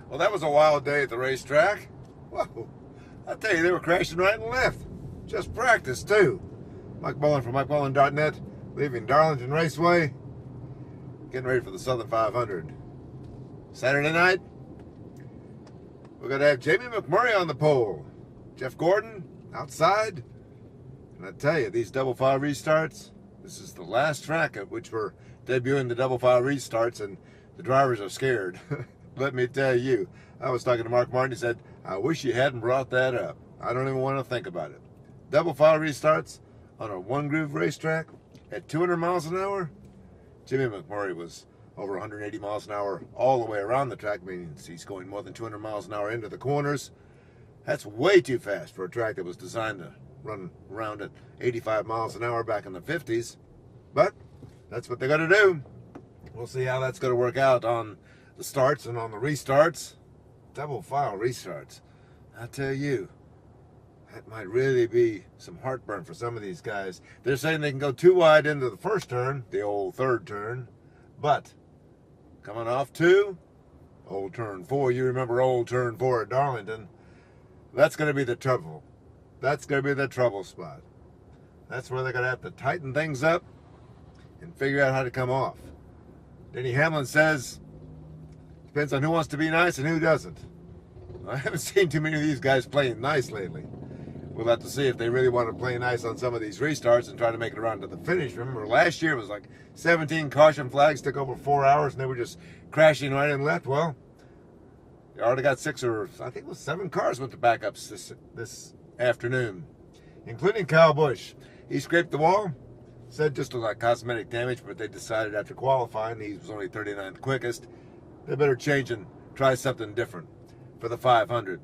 Well, that was a wild day at the racetrack. Whoa, I tell you, they were crashing right and left. Just practice, too. Mike Mullen from MikeMullen.net, leaving Darlington Raceway, getting ready for the Southern 500. Saturday night, we're going to have Jamie McMurray on the pole. Jeff Gordon outside. And I tell you, these double file restarts, this is the last track at which we're debuting the double file restarts, and the drivers are scared. Let me tell you, I was talking to Mark Martin. He said, I wish you hadn't brought that up. I don't even want to think about it. Double file restarts on a one groove racetrack at 200 miles an hour. Jimmy McMurray was over 180 miles an hour all the way around the track, meaning he's going more than 200 miles an hour into the corners. That's way too fast for a track that was designed to run around at 85 miles an hour back in the 50s. But that's what they're going to do. We'll see how that's going to work out on the starts and on the restarts. Double file restarts. I tell you, that might really be some heartburn for some of these guys. They're saying they can go too wide into the first turn, the old third turn, but coming off two, old turn 4, you remember old turn 4 at Darlington, that's going to be the trouble. That's going to be the trouble spot. That's where they're going to have to tighten things up and figure out how to come off. Denny Hamlin says, depends on who wants to be nice and who doesn't. I haven't seen too many of these guys playing nice lately. We'll have to see if they really want to play nice on some of these restarts and try to make it around to the finish. Remember, last year it was like 17 caution flags, took over 4 hours, and they were just crashing right and left. Well, they already got 6 or I think it was 7 cars went to backups this afternoon, including Kyle Busch. He scraped the wall, said just like cosmetic damage, but they decided after qualifying he was only 39th quickest. They better change and try something different for the 500.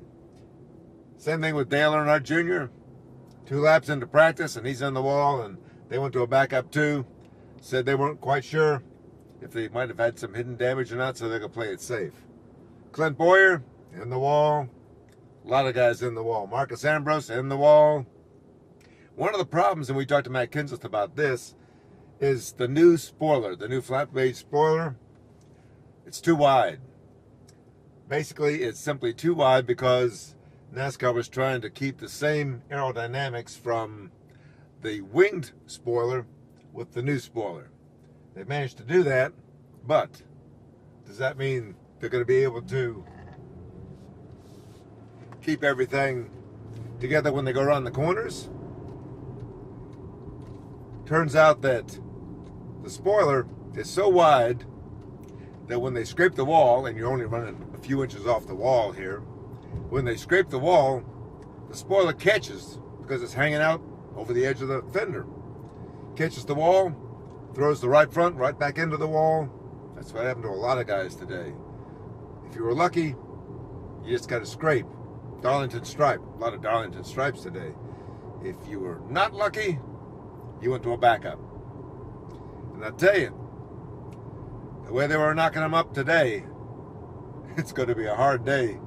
Same thing with Dale Earnhardt Jr. 2 laps into practice and he's on the wall, and they went to a backup 2. Said they weren't quite sure if they might have had some hidden damage or not, so they're going to play it safe. Clint Boyer in the wall. A lot of guys in the wall. Marcus Ambrose in the wall. One of the problems, and we talked to Matt Kenseth about this, is the new spoiler, the new flat blade spoiler. It's too wide. Basically, it's simply too wide because NASCAR was trying to keep the same aerodynamics from the winged spoiler with the new spoiler. They managed to do that, but does that mean they're going to be able to keep everything together when they go around the corners? Turns out that the spoiler is so wide that when they scrape the wall, and you're only running a few inches off the wall here, when they scrape the wall, the spoiler catches because it's hanging out over the edge of the fender. Catches the wall, throws the right front right back into the wall. That's what happened to a lot of guys today. If you were lucky, you just got a scrape. Darlington stripe. A lot of Darlington stripes today. If you were not lucky, you went to a backup. And I tell you, the way they were knocking them up today, it's going to be a hard day.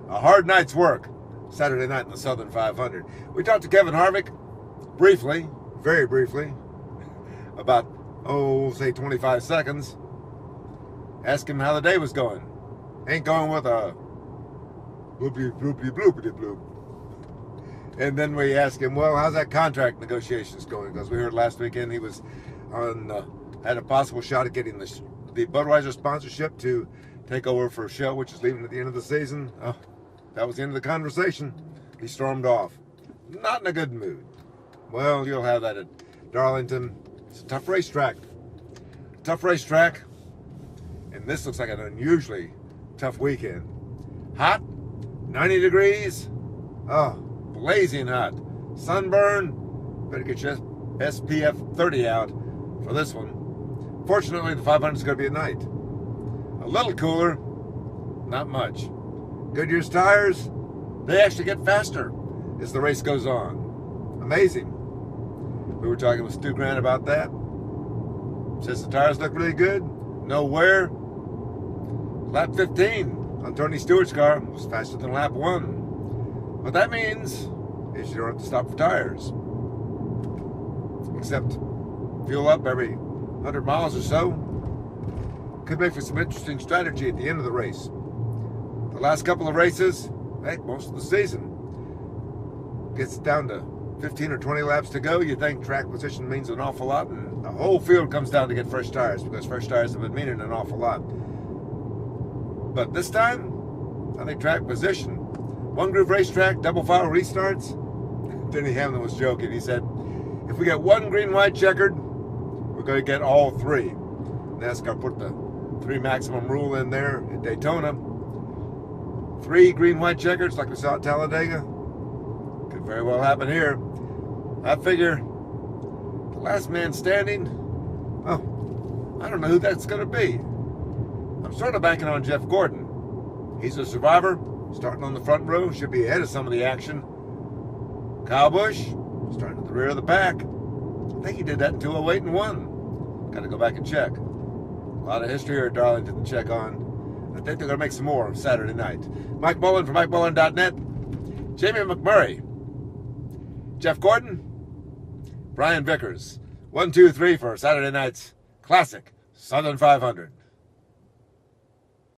A hard night's work Saturday night in the Southern 500. We talked to Kevin Harvick briefly, very briefly, about, say 25 seconds. Asked him how the day was going. Ain't going with a bloopy, bloopy, bloopity, bloop. And then we asked him, well, how's that contract negotiations going? Because we heard last weekend he was had a possible shot at getting the Budweiser sponsorship to take over for Shell, which is leaving at the end of the season. Oh, that was the end of the conversation. He stormed off. Not in a good mood. Well, you'll have that at Darlington. It's a tough racetrack. Tough racetrack. And this looks like an unusually tough weekend. Hot, 90 degrees. Oh, blazing hot. Sunburn. Better get your SPF 30 out for this one. Fortunately, the 500 is going to be at night. A little cooler, not much. Goodyear's tires, they actually get faster as the race goes on. Amazing. We were talking with Stu Grant about that. Says the tires look really good. No wear. Lap 15 on Tony Stewart's car was faster than lap 1. What that means is you don't have to stop for tires. Except fuel up every 100 miles or so. Could make for some interesting strategy at the end of the race. The The last couple of races, heck, most of the season, gets down to 15 or 20 laps to go. You think track position means an awful lot, and the whole field comes down to get fresh tires, because fresh tires have been meaning an awful lot. But this time, I think track position, one groove racetrack, double file restarts. Denny Hamlin was joking. He said, if we get one green, white, checkered, we're going to get all three. NASCAR put the 3 maximum rule in there at Daytona. 3 green, white checkers like we saw at Talladega. Could very well happen here. I figure the last man standing, oh, I don't know who that's going to be. I'm sort of banking on Jeff Gordon. He's a survivor, starting on the front row, should be ahead of some of the action. Kyle Busch, starting at the rear of the pack. I think he did that in 2:08 and 1. Got to go back and check. A lot of history here at Darlington to check on. I think they're going to make some more Saturday night. Mike Mullen from MikeMullen.net. Jamie McMurray. Jeff Gordon. Brian Vickers. 1, 2, 3 for Saturday night's classic Southern 500.